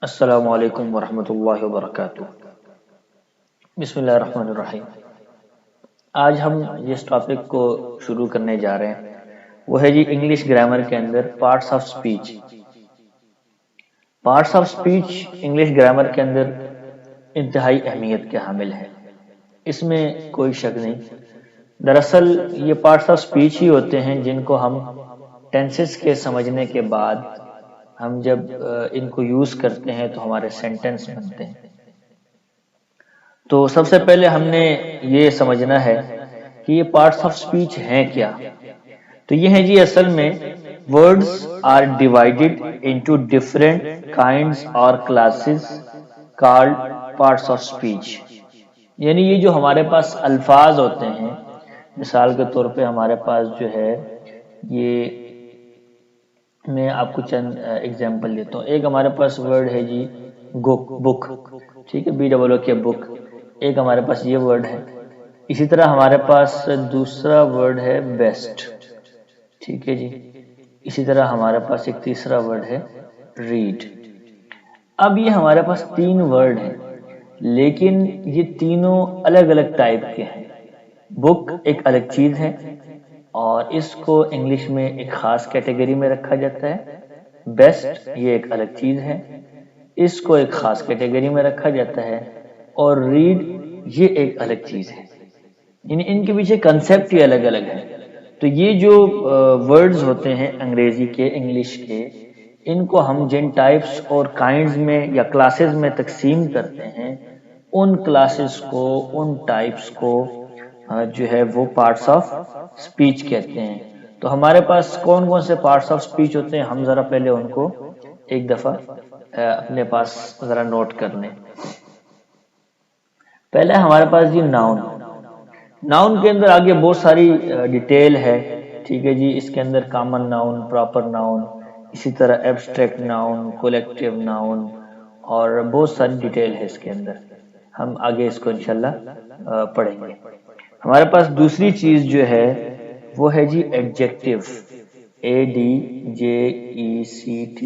السلام علیکم ورحمۃ اللہ وبرکاتہ۔ بسم اللہ الرحمن الرحیم۔ آج ہم جس ٹاپک کو شروع کرنے جا رہے ہیں وہ ہے جی انگلش گرامر کے اندر parts of speech. Parts of speech English grammar کے اندر انتہائی اہمیت کے حامل ہے، اس میں کوئی شک نہیں۔ دراصل یہ پارٹس آف سپیچ ہی ہوتے ہیں جن کو ہم ٹینسز کے سمجھنے کے بعد ہم جب ان کو یوز کرتے ہیں تو ہمارے سینٹنس بنتے ہیں۔ تو سب سے پہلے ہم نے یہ سمجھنا ہے کہ یہ پارٹس آف سپیچ ہیں کیا۔ تو یہ ہیں جی اصل میں words are divided into different kinds or classes called parts of speech۔ یعنی یہ جو ہمارے پاس الفاظ ہوتے ہیں، مثال کے طور پہ ہمارے پاس جو ہے یہ میں آپ کو چند ایگزامپل دیتا ہوں۔ ایک ہمارے پاس ورڈ ہے جی بک، ٹھیک ہے، BOOK کے بک، ایک ہمارے پاس یہ ورڈ ہے۔ اسی طرح ہمارے پاس دوسرا ورڈ ہے بیسٹ، ٹھیک ہے جی۔ اسی طرح ہمارے پاس ایک تیسرا ورڈ ہے ریڈ۔ اب یہ ہمارے پاس تین ورڈ ہیں، لیکن یہ تینوں الگ الگ ٹائپ کے ہیں۔ بک ایک الگ چیز ہے اور اس کو انگلش میں ایک خاص کیٹیگری میں رکھا جاتا ہے۔ بیسٹ یہ ایک الگ چیز ہے، اس کو ایک خاص کیٹیگری میں رکھا جاتا ہے، اور ریڈ یہ ایک الگ چیز ہے، یعنی ان کے پیچھے کنسیپٹ ہی الگ الگ ہے۔ تو یہ جو ورڈز ہوتے ہیں انگریزی کے، انگلش کے، ان کو ہم جن ٹائپس اور کائنڈز میں یا کلاسز میں تقسیم کرتے ہیں، ان کلاسز کو، ان ٹائپس کو جو ہے وہ پارٹس آف سپیچ کہتے ہیں۔ تو ہمارے پاس کون کون سے پارٹس آف سپیچ ہوتے ہیں، ہم ذرا پہلے ان کو ایک دفعہ اپنے پاس ذرا نوٹ کر لیں۔ پہلے ہمارے پاس یہ ناؤن کے اندر آگے بہت ساری ڈیٹیل ہے، ٹھیک ہے جی۔ اس کے اندر کامن ناؤن، پراپر ناؤن، اسی طرح ایبسٹریکٹ ناؤن، کولیکٹیو ناؤن، اور بہت ساری ڈیٹیل ہے اس کے اندر۔ ہم آگے اس کو انشاءاللہ پڑھیں گے۔ ہمارے پاس دوسری چیز جو ہے وہ ہے جی ایڈجیکٹیو، ADJECTIV،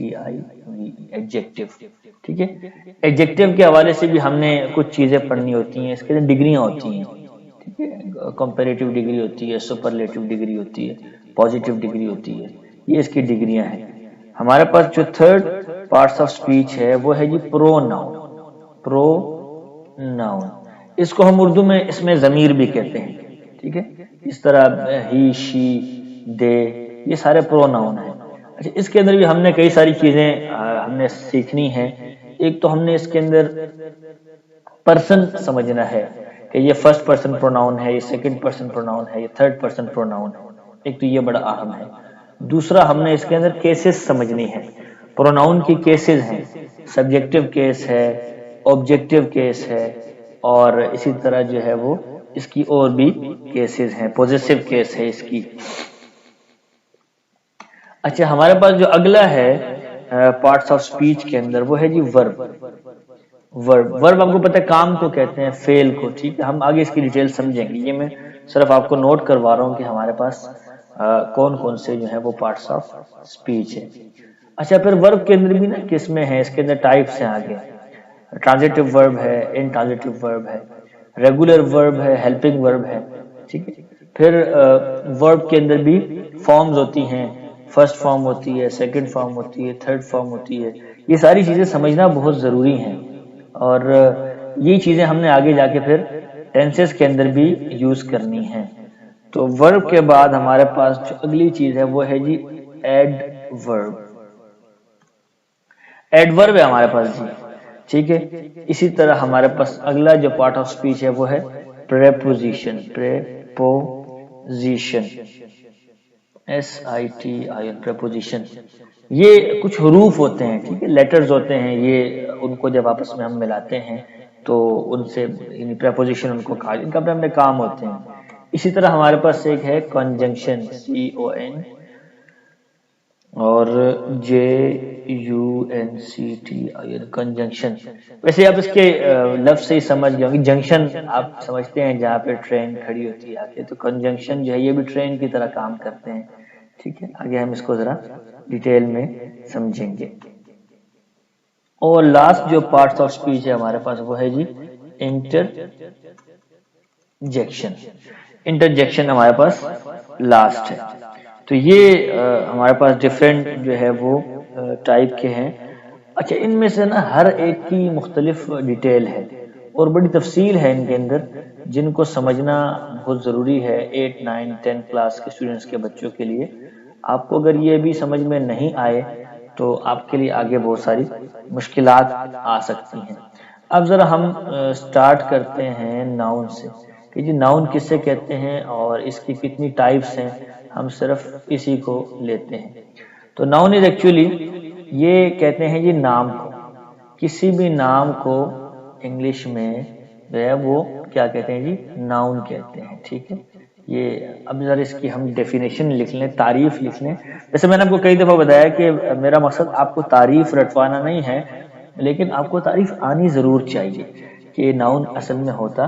ایڈجیکٹیو، ٹھیک ہے۔ ایڈجیکٹیو کے حوالے سے بھی ہم نے کچھ چیزیں پڑھنی ہوتی ہیں، اس کے اندر ڈگریاں ہوتی ہیں، ٹھیک ہے۔ کمپیریٹیو ڈگری ہوتی ہے، سپرلیٹیو ڈگری ہوتی ہے، پازیٹیو ڈگری ہوتی ہے، یہ اس کی ڈگریاں ہیں۔ ہمارے پاس جو تھرڈ پارٹس آف سپیچ ہے وہ ہے جی پرو ناؤن، اس کو ہم اردو میں اس میں ضمیر بھی کہتے ہیں، ٹھیک ہے۔ اس طرح ہی، شی، دے، یہ سارے پرو ناؤن ہیں۔ اچھا، اس کے اندر بھی ہم نے کئی ساری چیزیں ہم نے سیکھنی ہیں۔ ایک تو ہم نے اس کے اندر پرسن سمجھنا ہے کہ یہ فرسٹ پرسن پروناؤن ہے، یہ سیکنڈ پرسن پروناؤن ہے، یہ تھرڈ پرسن پروناؤن ہے، ایک تو یہ بڑا اہم ہے۔ دوسرا ہم نے اس کے اندر کیسز سمجھنی ہے، پروناؤن کی کیسز ہیں، سبجیکٹیو کیس ہے، آبجیکٹیو کیس ہے، اور اسی طرح جو ہے وہ اس کی اور بھی کیسز ہیں، پوزیسیو کیس ہے اس کی۔ اچھا، ہمارے پاس جو اگلا ہے پارٹس آف سپیچ کے اندر وہ ہے جی ورب آپ کو پتہ ہے کام کو کہتے ہیں، فعل کو، ٹھیک ہے۔ ہم آگے اس کی ڈیٹیل سمجھیں گے، یہ میں صرف آپ کو نوٹ کروا رہا ہوں کہ ہمارے پاس کون کون سے جو ہیں وہ پارٹس آف سپیچ ہیں۔ اچھا، پھر ورب کے اندر بھی نا قسمیں ہیں، اس کے اندر ٹائپس ہیں آگے۔ ٹرانزیٹو ورب ہے، انٹرانزیٹو ورب ہے، ریگولر ورب ہے، ہیلپنگ ورب ہے، ٹھیک ہے۔ پھر ورب کے اندر بھی فارمز ہوتی ہیں، فرسٹ فارم ہوتی ہے، سیکنڈ فارم ہوتی ہے، تھرڈ فارم ہوتی ہے۔ یہ ساری چیزیں سمجھنا بہت ضروری ہیں، اور یہ چیزیں ہم نے آگے جا کے پھر ٹینسز کے اندر بھی یوز کرنی ہیں۔ تو ورب کے بعد ہمارے پاس جو اگلی چیز ہے وہ ہے جی ایڈورب ہے ہمارے پاس جی، ٹھیک ہے۔ اسی طرح ہمارے پاس اگلا جو پارٹ آف سپیچ ہے وہ ہے پریپوزیشن، پریپوزیشن۔ یہ کچھ حروف ہوتے ہیں، ٹھیک ہے، لیٹرز ہوتے ہیں، یہ ان کو جب آپس میں ہم ملاتے ہیں تو ان سے یعنی پریپوزیشن ان کو کہا، ان کا اپنے کام ہوتے ہیں۔ اسی طرح ہمارے پاس ایک ہے کنجنکشن، CON اور JUNCTION، کنجنکشن۔ ویسے آپ اس کے لفظ سے ہی سمجھ گئے ہوں گے، جنکشن آپ سمجھتے ہیں جہاں پہ ٹرین کھڑی ہوتی ہے آگے، تو کنجنکشن جو ہے یہ بھی ٹرین کی طرح کام کرتے ہیں، ٹھیک ہے۔ آگے ہم اس کو ذرا ڈیٹیل میں سمجھیں گے۔ اور لاسٹ جو پارٹس آف اسپیچ ہے ہمارے پاس وہ ہے جی انٹرجیکشن. انٹرجیکشن ہمارے پاس لاسٹ ہے. تو یہ ہمارے پاس ڈفرینٹ جو ہے وہ ٹائپ کے ہیں. اچھا ان میں سے نا ہر ایک کی مختلف ڈیٹیل ہے اور بڑی تفصیل ہے ان کے اندر جن کو سمجھنا بہت ضروری ہے 8 9 10 کلاس کے اسٹوڈنٹس کے بچوں کے لیے. آپ کو اگر یہ بھی سمجھ میں نہیں آئے تو آپ کے لیے آگے بہت ساری مشکلات آ سکتی ہیں. اب ذرا ہم سٹارٹ کرتے ہیں ناؤن سے کہ جی ناؤن کسے کہتے ہیں اور اس کی کتنی ٹائپس ہیں. ہم صرف اسی کو لیتے ہیں. تو ناؤن از ایکچولی یہ کہتے ہیں جی نام کو. کسی بھی نام کو انگلش میں جو ہے وہ کیا کہتے ہیں جی ناؤن کہتے ہیں. ٹھیک ہے. یہ اب ذرا اس کی ہم ڈیفینیشن لکھ لیں, تعریف لکھ لیں. جیسے میں نے آپ کو کئی دفعہ بتایا کہ میرا مقصد آپ کو تعریف رٹوانا نہیں ہے, لیکن آپ کو تعریف آنی ضرور چاہیے کہ ناؤن اصل میں ہوتا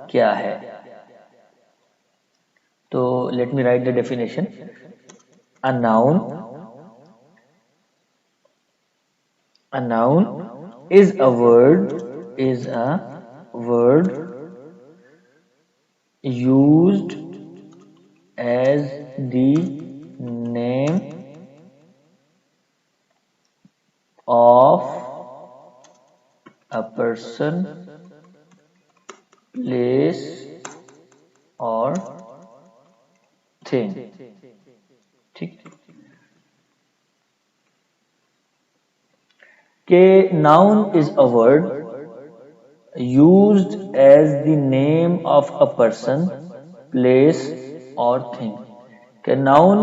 کیا ہے. تو let me right the definition. A noun is a word used as the name of a person, place or thing. ٹھیک کہ noun is a word used as the name of a person, place or thing. کہ noun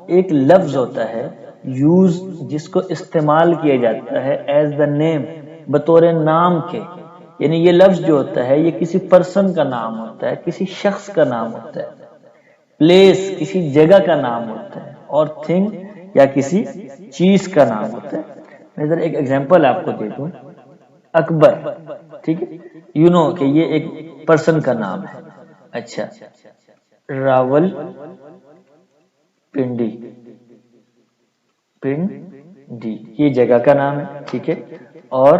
ایک لفظ ہوتا ہے use جس کو استعمال کیا جاتا ہے as the name بطور نام کے. یعنی یہ لفظ جو ہوتا ہے یہ کسی پرسن کا نام ہوتا ہے, کسی شخص کا نام ہوتا ہے, پلیس کسی جگہ کا نام ہوتا ہے, اور تھنگ یا کسی چیز کا نام ہوتا ہے. میں ذرا ایک ایگزامپل آپ کو دے دوں. اکبر, ٹھیک ہے, یو نو کہ یہ ایک پرسن کا نام ہے. اچھا, راول پنڈی یہ جگہ کا نام ہے. ٹھیک ہے, اور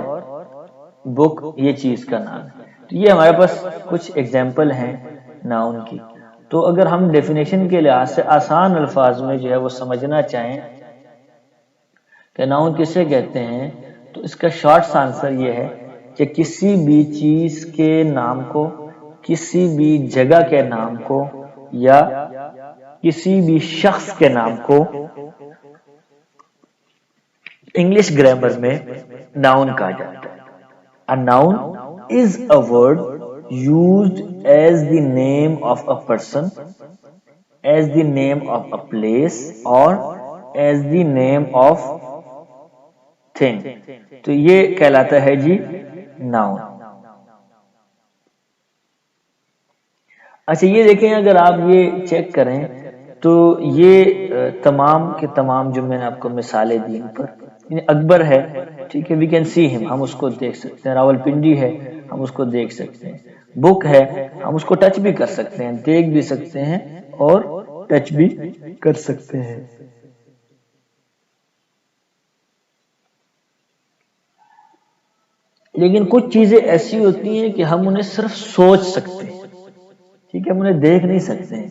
بک یہ چیز کا نام ہے. تو یہ ہمارے پاس کچھ ایگزامپل ہیں ناؤن کی. تو اگر ہم ڈیفینیشن کے لحاظ سے آسان الفاظ میں جو ہے وہ سمجھنا چاہیں کہ ناؤن کسے کہتے ہیں, تو اس کا شارٹ آنسر یہ ہے کہ کسی بھی چیز کے نام کو, کسی بھی جگہ کے نام کو, یا کسی بھی شخص کے نام کو انگلش گرامر میں ناؤن کہا جاتا ہے. A noun is a word used as the name of a person, as the name of a place or as the name of thing. تو یہ کہلاتا ہے جی ناؤن. اچھا یہ دیکھیں, اگر آپ یہ چیک کریں تو یہ تمام کے تمام جو میں نے آپ کو مثالیں دی پر, اکبر ہے, ٹھیک ہے, وی کین سی ہم, ہم اس کو دیکھ سکتے ہیں. راول پنڈی ہے, ہم اس کو دیکھ سکتے ہیں. بک ہے, ہم اس کو ٹچ بھی کر سکتے ہیں, دیکھ بھی سکتے ہیں اور ٹچ بھی کر سکتے ہیں. لیکن کچھ چیزیں ایسی ہوتی ہیں کہ ہم انہیں صرف سوچ سکتے ہیں, ٹھیک ہے, ہم انہیں دیکھ نہیں سکتے ہیں,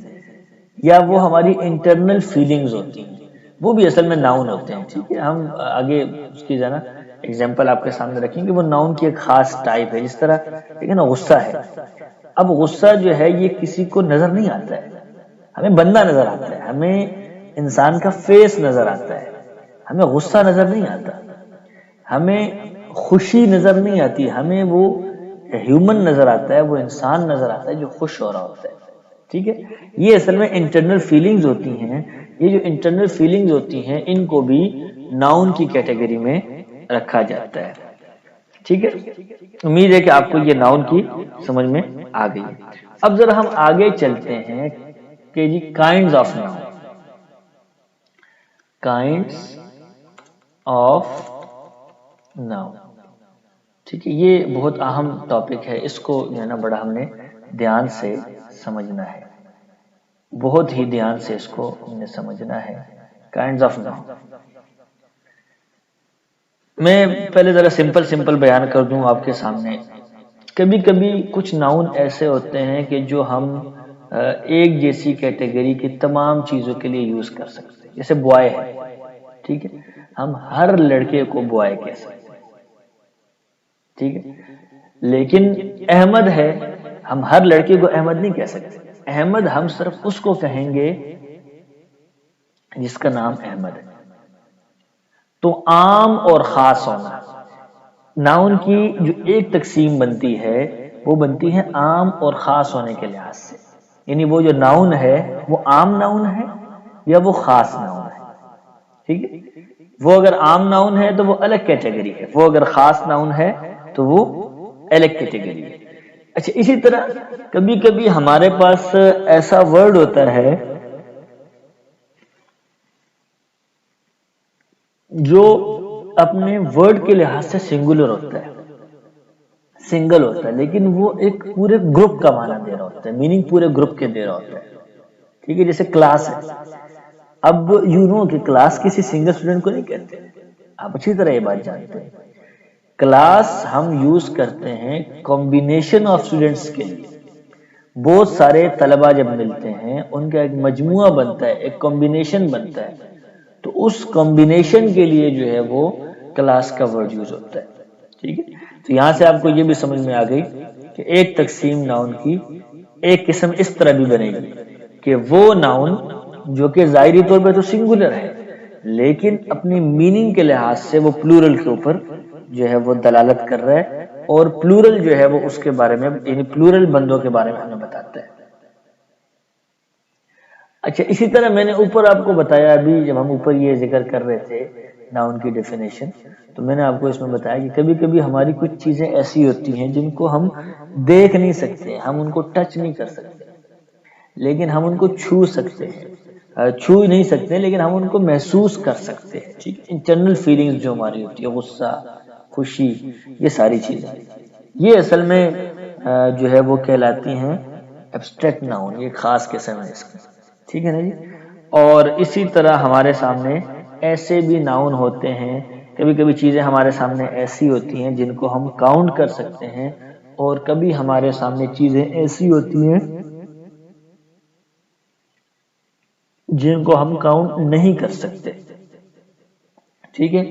یا وہ ہماری انٹرنل فیلنگز ہوتی ہیں, وہ بھی اصل میں ناؤن ہوتے ہیں. ٹھیک ہے, ہم آگے اس کی جو نا ایگزامپل آپ کے سامنے رکھیں گے. وہ ناؤن کی ایک خاص ٹائپ ہے. جس طرح ٹھیک ہے نا, غصہ ہے. اب غصہ جو ہے یہ کسی کو نظر نہیں آتا ہے, ہمیں بندہ نظر آتا ہے, ہمیں انسان کا فیس نظر آتا ہے, ہمیں غصہ نظر نہیں آتا, ہمیں خوشی نظر نہیں آتی, ہمیں وہ ہیومن نظر آتا ہے, وہ انسان نظر آتا ہے جو خوش ہو رہا ہوتا ہے. ٹھیک ہے, یہ اصل میں انٹرنل فیلنگز ہوتی ہیں. یہ جو انٹرنل فیلنگز ہوتی ہیں ان کو بھی ناؤن کی کیٹیگری میں رکھا جاتا ہے. ٹھیک ہے, امید ہے کہ آپ کو یہ ناؤن کی سمجھ میں آ گئی ہے. اب ذرا ہم آگے چلتے ہیں کہ جی kinds of noun. Kinds of noun, ٹھیک ہے, یہ بہت اہم ٹاپک ہے. اس کو جو ہے نا بڑا ہم نے دھیان سے سمجھنا ہے, بہت ہی دھیان سے اس کو ہم نے سمجھنا ہے. Kinds of noun. میں پہلے ذرا سمپل بیان کر دوں آپ کے سامنے. کبھی کبھی کچھ ناؤن ایسے ہوتے ہیں کہ جو ہم ایک جیسی کیٹیگری کی تمام چیزوں کے لیے یوز کر سکتے ہیں. جیسے بوائے ہے، ٹھیک ہے، ہم ہر لڑکے کو بوائے کہہ سکتے ہیں، ٹھیک ہے. لیکن احمد ہے، ہم ہر لڑکے کو احمد نہیں کہہ سکتے. احمد ہم صرف اس کو کہیں گے جس کا نام احمد ہے. تو عام اور خاص ہونا، ناؤن کی جو ایک تقسیم بنتی ہے وہ بنتی ہے عام اور خاص ہونے کے لحاظ سے. یعنی وہ جو ناؤن ہے وہ عام ناؤن ہے یا وہ خاص ناؤن ہے، ٹھیک ہے. وہ اگر عام ناؤن ہے تو وہ الگ کیٹیگری ہے، وہ اگر خاص ناؤن ہے تو وہ الگ کیٹیگری ہے. اچھا، اسی طرح کبھی کبھی ہمارے پاس ایسا ورڈ ہوتا ہے جو اپنے ورڈ کے لحاظ سے سنگولر ہوتا ہے، سنگل ہوتا ہے، لیکن وہ ایک پورے گروپ کا معنی دے رہا ہوتا ہے، میننگ پورے گروپ کے دے رہا ہوتا ہے، ٹھیک ہے. جیسے کلاس ہے، اب یو نو کہ کلاس کسی سنگل اسٹوڈنٹ کو نہیں کہتے، آپ اچھی طرح یہ بات جانتے ہیں. کلاس ہم یوز کرتے ہیں کمبینیشن آف اسٹوڈنٹس کے لیے. بہت سارے طلبہ جب ملتے ہیں ان کا ایک مجموعہ بنتا ہے، ایک کمبینیشن بنتا ہے، تو اس کمبینیشن کے لیے جو ہے وہ کلاس کا ورڈ یوز ہوتا ہے، ٹھیک ہے. تو یہاں سے آپ کو یہ بھی سمجھ میں آ گئی کہ ایک تقسیم ناؤن کی ایک قسم اس طرح بھی بنے گی کہ وہ ناؤن جو کہ ظاہری طور پہ تو سنگولر ہے لیکن اپنی میننگ کے لحاظ سے وہ پلورل کے اوپر جو ہے وہ دلالت کر رہا ہے، اور پلورل جو ہے وہ اس کے بارے میں، یعنی پلورل بندوں کے بارے میں ہمیں بتاتا ہے. اچھا، اسی طرح میں نے اوپر آپ کو بتایا، ابھی جب ہم اوپر یہ ذکر کر رہے تھے ناؤن کی ڈیفینیشن، تو میں نے آپ کو اس میں بتایا کہ کبھی کبھی ہماری کچھ چیزیں ایسی ہوتی ہیں جن کو ہم دیکھ نہیں سکتے، ہم ان کو ٹچ نہیں کر سکتے، لیکن ہم ان کو چھو سکتے ہیں. چھو نہیں سکتے لیکن ہم ان کو محسوس کر سکتے ہیں، ٹھیک ہے. انٹرنل فیلنگز جو ہماری ہوتی ہے، غصہ، خوشی، یہ ساری چیزیں، یہ اصل میں جو ہے وہ کہلاتی ہیں ایبسٹریکٹ ناؤن. یہ خاص قسم ہے اس کی، ٹھیک ہے نا جی. اور اسی طرح ہمارے سامنے ایسے بھی ناؤن ہوتے ہیں، کبھی کبھی چیزیں ہمارے سامنے ایسی ہوتی ہیں جن کو ہم کاؤنٹ کر سکتے ہیں، اور کبھی ہمارے سامنے چیزیں ایسی ہوتی ہیں جن کو ہم کاؤنٹ نہیں کر سکتے، ٹھیک ہے.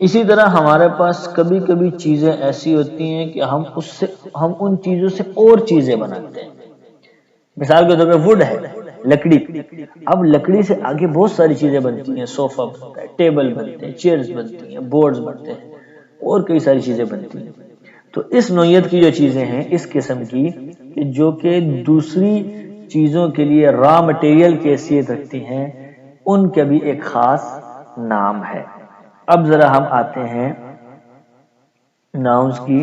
اسی طرح ہمارے پاس کبھی کبھی چیزیں ایسی ہوتی ہیں کہ ہم ان چیزوں سے اور چیزیں بناتے ہیں. مثال کے طور پہ ووڈ ہے، لکڑی. اب لکڑی سے آگے بہت ساری چیزیں بنتی ہیں، صوفہ بنتا ہے، ٹیبل بنتے ہیں، چیئرز بنتی ہیں، بورڈز بنتے ہیں، اور کئی ساری چیزیں بنتی ہیں. تو اس نوعیت کی جو چیزیں ہیں، اس قسم کی کہ جو کہ دوسری چیزوں کے لیے را مٹیریل کی حیثیت رکھتی ہیں، ان کا بھی ایک خاص نام ہے. اب ذرا ہم آتے ہیں ناؤنز کی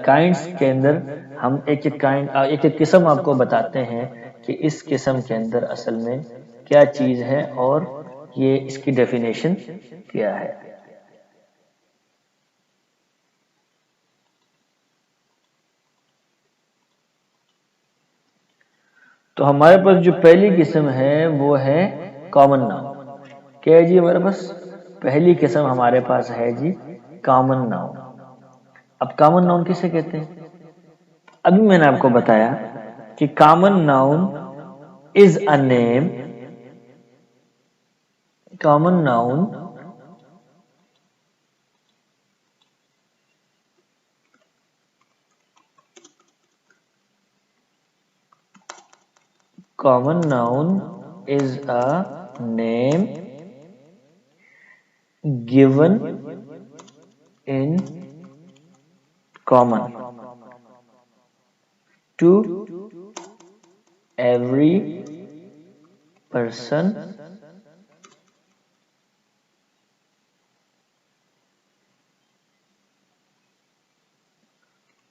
کائنڈز کے اندر. ہم ایک ایک قسم آپ کو بتاتے ہیں کہ اس قسم کے اندر اصل میں کیا چیز ہے اور یہ اس کی ڈیفینیشن کیا ہے. تو ہمارے پاس جو پہلی قسم ہے وہ ہے کامن ناؤن. کیا ہے جی ہمارے پاس پہلی قسم ہمارے پاس ہے جی کامن ناؤن. اب کامن ناؤن کسے کہتے ہیں؟ ابھی میں نے آپ کو بتایا کہ common noun is a name. Common noun is a name given in common to every person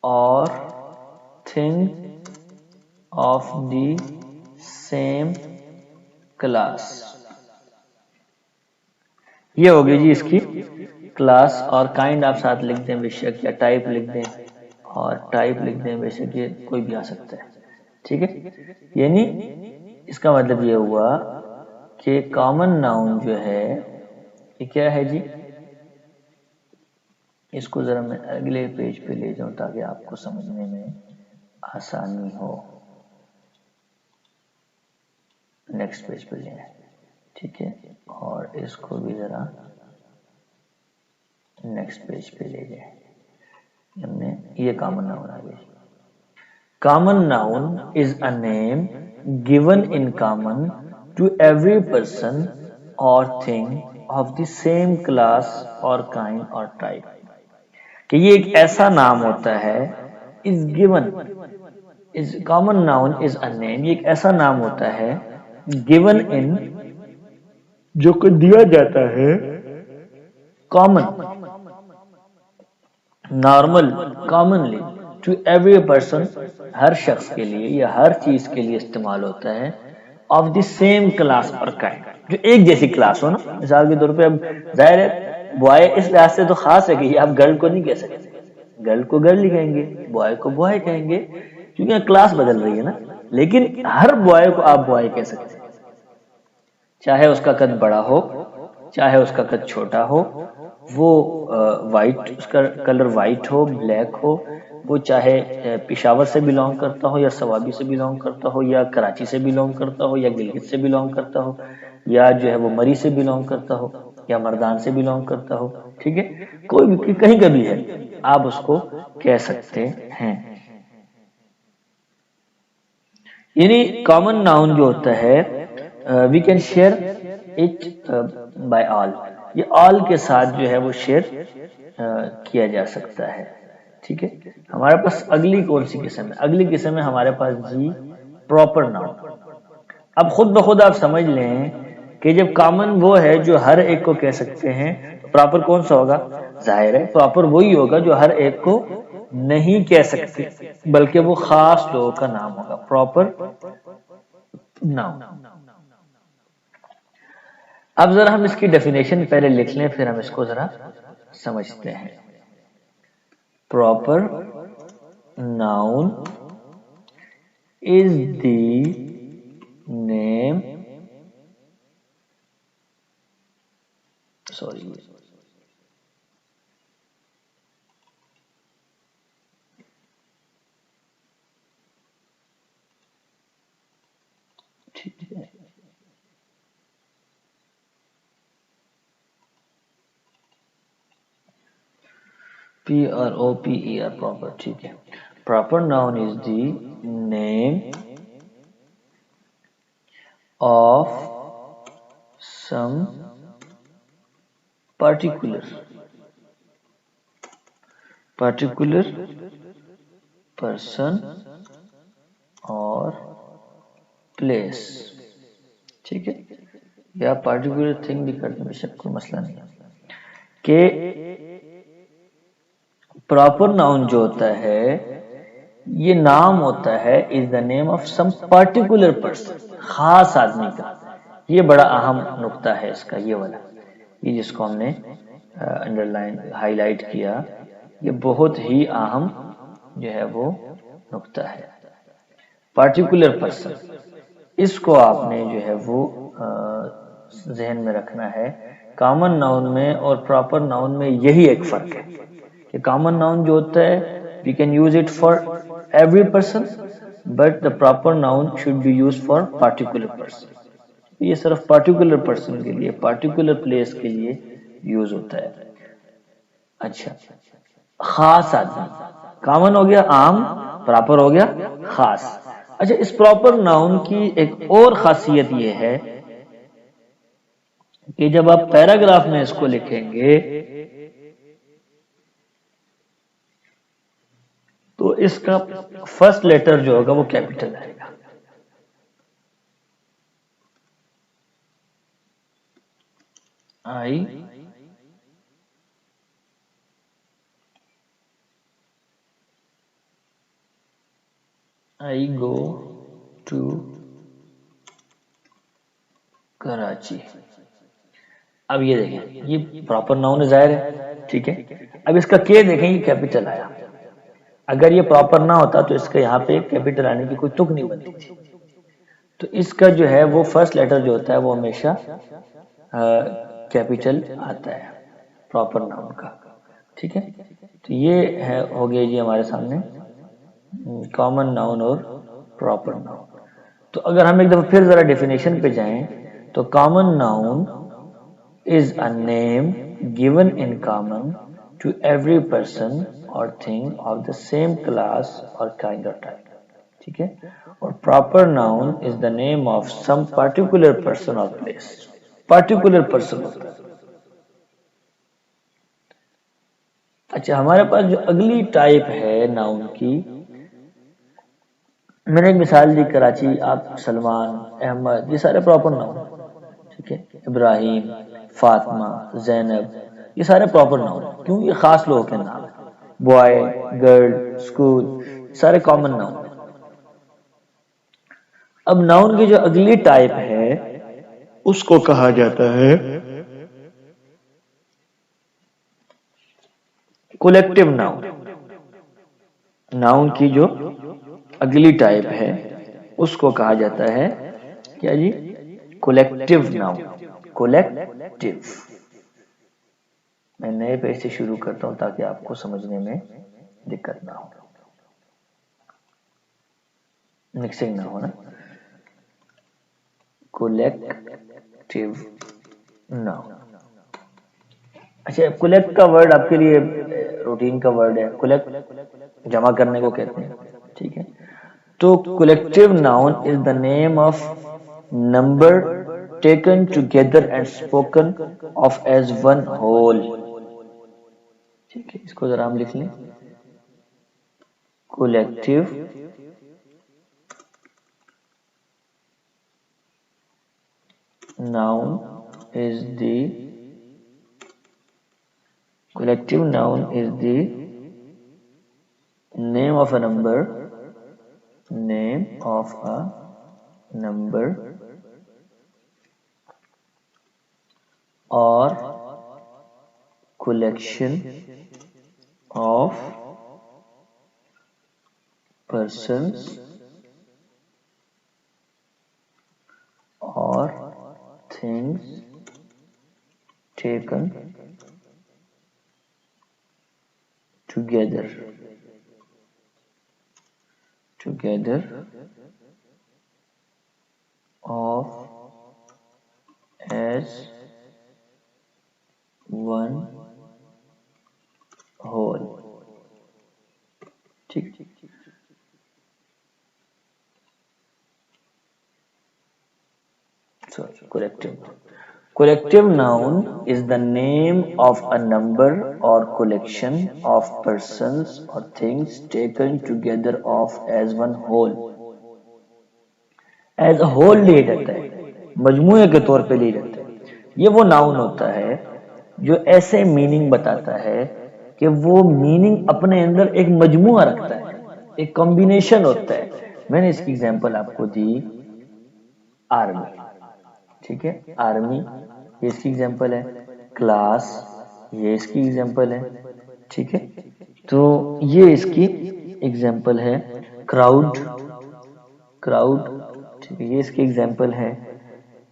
or thing of the same class. یہ ہوگی جی اس کی کلاس. اور کائنڈ آپ ساتھ لکھ دیں بے شک، یا ٹائپ لکھ دیں، اور ٹائپ لکھ دیں بے شک، یہ کوئی بھی آ سکتا ہے، ٹھیک ہے. یعنی اس کا مطلب یہ ہوا کہ کامن ناؤن جو ہے یہ کیا ہے جی؟ اس کو ذرا میں اگلے پیج پہ لے جاؤں تاکہ آپ کو سمجھنے میں آسانی ہو. نیکسٹ پیج پہ لے آئیں. ٹھیک ہے, اور اس کو بھی ذرا نیکسٹ پیج پہ لے جائیں. ہم نے یہ کامن ناؤن آ گئی. Common noun is a name given in common to every person or thing of the same class or kind or type. کہ یہ ایک ایسا نام ہوتا ہے, is given, is common noun is a name, یہ ایک ایسا نام ہوتا ہے given in, جو کہ دیا جاتا ہے common, normal, commonly to every person, ہر شخص کے لیے یا ہر چیز کے لیے استعمال ہوتا ہے of the same class or kind, جو ایک جیسی کلاس ہو نا. مثال کے طور پہ اب ظاہر ہے بوائے اس لحاظ سے تو خاص ہے کہ یہ آپ گرل کو نہیں کہہ سکتے, گرل کو گرل ہی کہیں گے, بوائے کو بوائے کہیں گے, کیونکہ کلاس بدل رہی ہے نا. لیکن ہر بوائے کو آپ بوائے کہہ سکتے ہیں, چاہے اس کا قد بڑا ہو چاہے اس کا قد چھوٹا ہو, وہ وائٹ, اس کا کلر وائٹ ہو, بلیک ہو, وہ چاہے پشاور سے بیلونگ کرتا ہو یا سوابی سے بیلونگ کرتا ہو یا کراچی سے بیلونگ کرتا ہو یا گلگت سے بیلونگ کرتا ہو یا جو ہے وہ مری سے بیلونگ کرتا ہو یا مردان سے بیلونگ کرتا ہو. ٹھیک ہے, کوئی بھی کہیں کا بھی ہے, آپ اس کو کہہ سکتے ہیں. یعنی کامن ناؤن جو ہوتا ہے we can share it by all, یہ آل کے ساتھ جو ہے وہ شیئر کیا جا سکتا ہے. ٹھیک ہے, ہمارے پاس اگلی کون سی قسم ہے؟ اگلی قسم ہے ہمارے پاس جی پراپر ناؤن. اب خود بخود آپ سمجھ لیں کہ جب کامن وہ ہے جو ہر ایک کو کہہ سکتے ہیں, تو پراپر کون سا ہوگا؟ ظاہر ہے پراپر وہی ہوگا جو ہر ایک کو نہیں کہہ سکتے, بلکہ وہ خاص لوگوں کا نام ہوگا, پراپر ناؤن. اب ذرا ہم اس کی ڈیفینیشن پہلے لکھ لیں, پھر ہم اس کو ذرا سمجھتے ہیں. Proper noun is the name, sorry, ٹھیک ہے, P-R-O-P-E-R, proper. ٹھیک ہے, proper noun is the name of some particular person or place. ٹھیک ہے, یا particular thing بھی کرنے میں شک کوئی مسئلہ نہیں کہ پراپر ناؤن جو ہوتا ہے یہ نام ہوتا ہے is the name of some particular person, خاص آدمی کا. یہ بڑا اہم نقطہ ہے اس کا, یہ والا, یہ جس کو ہم نے انڈر لائن ہائی لائٹ کیا, یہ بہت ہی اہم جو ہے وہ نقطہ ہے. پارٹیکولر پرسن, اس کو آپ نے جو ہے وہ ذہن میں رکھنا ہے. کامن ناؤن میں اور پراپر ناؤن میں یہی ایک فرق ہے کہ کامن ناؤن جو ہوتا ہے we can use it for every person but the proper noun should be used for particular person. یہ صرف پارٹیکولر پرسن کے لیے, پارٹیکولر پلیس کے لیے یوز ہوتا ہے. اچھا, خاص آدمی, کامن ہو گیا عام, پراپر ہو گیا خاص. اچھا, اس پراپر ناؤن کی ایک اور خاصیت یہ ہے کہ جب آپ پیراگراف میں اس کو لکھیں گے تو اس کا فرسٹ لیٹر جو ہوگا وہ کیپٹل آئے گا. I go to Karachi. اب یہ دیکھیں, یہ پراپر ناؤن ظاہر ہے, ٹھیک ہے. اب اس کا کے دیکھیں, یہ کیپٹل آیا. اگر یہ پراپر نہ ہوتا تو اس کا یہاں پہ کیپٹل آنے کی کوئی تک نہیں بنتی تھی. تو اس کا جو ہے وہ فرسٹ لیٹر جو ہوتا ہے وہ ہمیشہ کیپٹل آتا ہے پراپر ناؤن کا. ٹھیک ہے، تو یہ ہے ہو گیا جی ہمارے سامنے کامن ناؤن اور پراپر ناؤن. تو اگر ہم ایک دفعہ پھر ذرا ڈیفینیشن پہ جائیں تو common noun is a name given in common to every person or thing of the same class or kind or type. ٹھیک ہے، اور proper noun is the name of some particular person or place. particular person ہوتا ہے. اچھا، ہمارے پاس جو اگلی type ہے ناؤن کی، میں نے ایک مثال دی کراچی، آپ سلمان، احمد، یہ سارے پراپر ناؤن. ٹھیک ہے، ابراہیم، فاطمہ، زینب، یہ سارے پراپر ناؤن. کیوں؟ یہ خاص لوگوں کے نام ہیں. بوائے، گرل، اسکول، سارے کامن ناؤن. اب ناؤن کی جو اگلی ٹائپ ہے اس کو کہا جاتا ہے کولیکٹیو ناؤن. ناؤن کی جو اگلی ٹائپ ہے اس کو کہا جاتا ہے کیا جی؟ Collective noun. کولیکٹیو. میں نئے پیج سے شروع کرتا ہوں تاکہ آپ کو سمجھنے میں دقت نہ ہو، مکسنگ نہ ہو نا. Collective noun. اچھا، کولیکٹ کا ورڈ آپ کے لیے روٹین کا ورڈ ہے. کولیکٹ جمع کرنے کو کہتے ہیں. ٹھیک ہے، تو collective noun is the name of number taken together and spoken of as one whole. ٹھیک ہے، اس کو ذرا ہم لکھ لیں. Collective noun is the collective noun is the name of a number or collection of persons or things taken together of as one whole. ٹھیک. Collective noun is the name of a number or collection of persons or things taken together of as one whole. As a whole لیا جاتا ہے، مجموعے کے طور پہ لیا جاتا ہے. یہ وہ ناؤن ہوتا ہے جو ایسے میننگ بتاتا ہے کہ وہ میننگ اپنے اندر ایک مجموعہ رکھتا ہے، ایک کمبینیشن ہوتا ہے. میں نے اس کی ایگزامپل آپ کو دی آرمی. ٹھیک ہے، آرمی یہ اس کی ایگزامپل ہے. کلاس یہ اس کی ایگزامپل ہے. ٹھیک ہے، تو یہ اس کی ایگزامپل ہے. کراؤڈ ٹھیک ہے، یہ اس کی ایگزامپل ہے.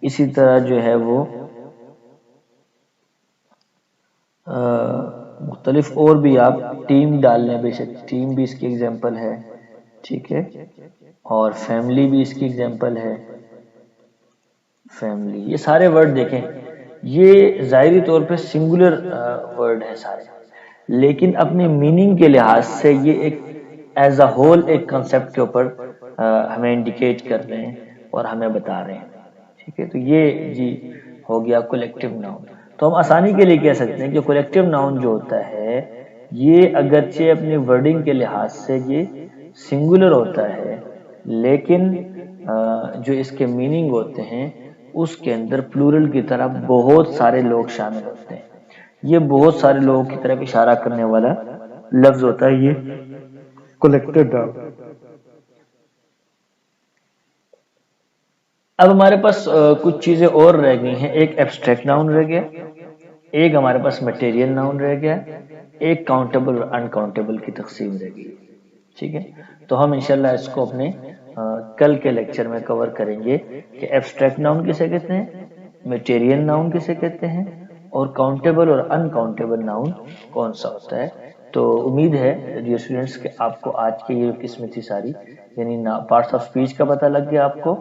اسی طرح جو ہے وہ مختلف اور بھی آپ ٹیم ڈال لیں، بے شک ٹیم بھی اس کی ایگزامپل ہے. ٹھیک ہے، اور فیملی بھی اس کی ایگزامپل ہے. فیملی، یہ سارے ورڈ دیکھیں، یہ ظاہری طور پہ سنگولر ورڈ ہے سارے، لیکن اپنے میننگ کے لحاظ سے یہ ایک ایز اے ہول ایک کنسپٹ کے اوپر ہمیں انڈیکیٹ کر رہے ہیں اور ہمیں بتا رہے ہیں. ٹھیک ہے، تو یہ جی ہو گیا کولیکٹیو ناؤن. تو ہم آسانی کے لیے کہہ سکتے ہیں کہ کولیکٹیو ناؤن جو ہوتا ہے یہ اگرچہ اپنی ورڈنگ کے لحاظ سے یہ سنگولر ہوتا ہے، لیکن جو اس کے میننگ ہوتے ہیں اس کے اندر پلورل کی طرح بہت سارے لوگ شامل ہوتے ہیں. یہ بہت سارے لوگوں کی طرف اشارہ کرنے والا لفظ ہوتا ہے یہ کولیکٹیو ناؤن. اب ہمارے پاس کچھ چیزیں اور رہ گئی ہیں. ایک ایبسٹریکٹ ناؤن رہ گیا، ایک ہمارے پاس میٹیریل ناؤن رہ گیا، ایک کاؤنٹیبل اور انکاؤنٹیبل کی تقسیم رہ گئی. ٹھیک ہے، تو ہم انشاءاللہ اس کو اپنے کل کے لیکچر میں کور کریں گے کہ ایبسٹریکٹ ناؤن کسے کہتے ہیں، میٹیریل ناؤن کسے کہتے ہیں، اور کاؤنٹیبل اور انکاؤنٹیبل ناؤن کون سا ہوتا ہے. تو امید ہے ڈیئر اسٹوڈینٹس کہ آپ کو آج کی یہ قسمیں تھی ساری، یعنی پارٹس آف اسپیچ کا پتہ لگ گیا آپ کو،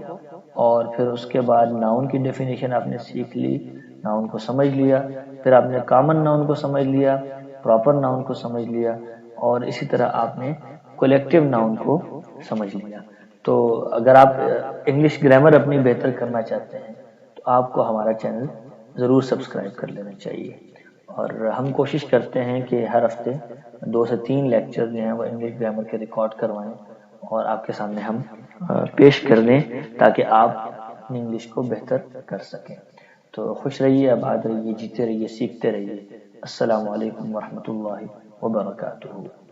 اور پھر اس کے بعد ناؤن کی ڈیفینیشن آپ نے سیکھ لی، ناؤن کو سمجھ لیا، پھر آپ نے کامن ناؤن کو سمجھ لیا، پراپر ناؤن کو سمجھ لیا، اور اسی طرح آپ نے کولیکٹیو ناؤن کو سمجھ لیا. تو اگر آپ انگلش گرامر اپنی بہتر کرنا چاہتے ہیں تو آپ کو ہمارا چینل ضرور سبسکرائب کر لینا چاہیے. اور ہم کوشش کرتے ہیں کہ ہر ہفتے 2 سے 3 لیکچر جو ہیں وہ انگلش گرامر کے ریکارڈ کروائیں اور آپ کے سامنے ہم پیش کر دیں تاکہ آپ اپنی انگلش کو بہتر کر سکیں. تو خوش رہیے، آباد رہیے، جیتے رہیے، سیکھتے رہیے. السلام علیکم ورحمۃ اللہ وبرکاتہ.